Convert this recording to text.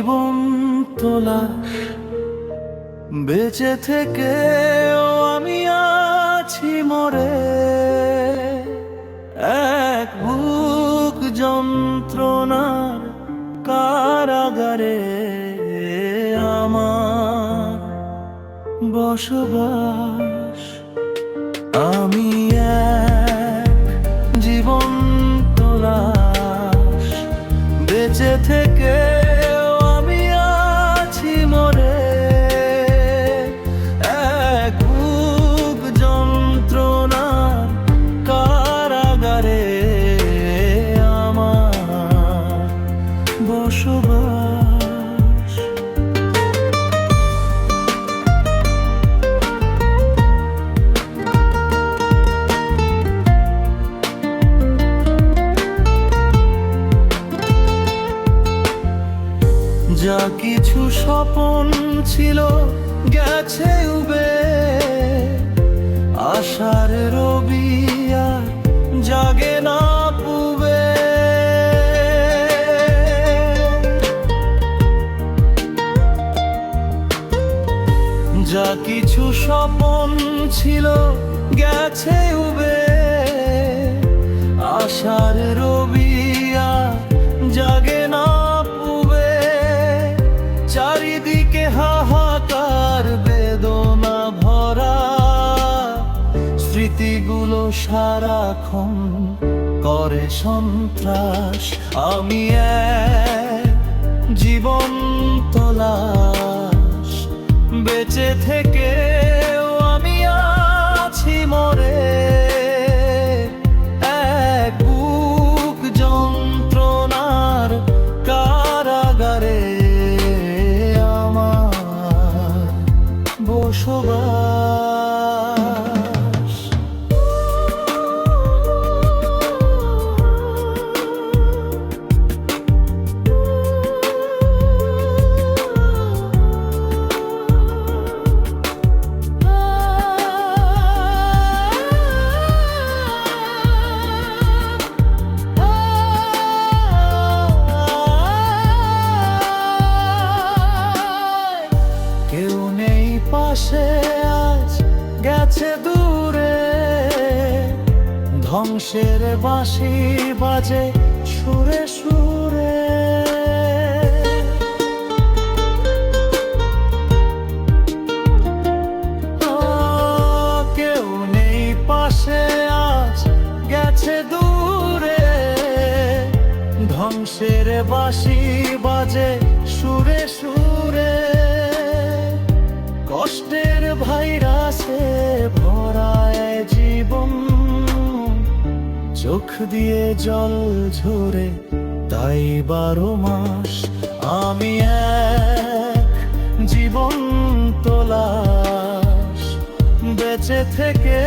জীবন তোলাস, বেঁচে থেকে আমি আছি মরে। এক বুক যন্ত্রণার কারাগারে আমার বসবাস। আমি এক জীবন তোলাস, বেঁচে থেকে আমি আছি মরে। এক বুক যন্ত্রণার কারাগারে আমার বসবাস। যা কিছু স্বপন ছিল গেছে উবে, আশার রবি আর জাগে না পুবে। যা কিছু স্বপন ছিল গেছে উবে, আশার রবি আর জাগে না পুবে। চারিদিকে হাহাকার বেদনা ভরা, স্মৃতিগুলো সারাক্ষণ করে সন্ত্রাস। আমি এক জীবন তোলাস, বেঁচে থেকে আমি আছি মরে। এক বুক যন্ত্রণার কারাগারে আমার বসবাস। কেউ নেই পাশে, আজ গেছে দূরে। ধ্বংসের বাঁশি বাজে সুরে সুরে। কেউ নেই পাশে, আজ গেছে দূরে। ধ্বংসের বাঁশি বাজে সুরে সুরে। কষ্টের ভাইরাসে ভরায় জীবন, চোখ দিয়ে জল ঝরে তাই 12 মাস। আমি এক জীবন তোলাস, বেঁচে থেকে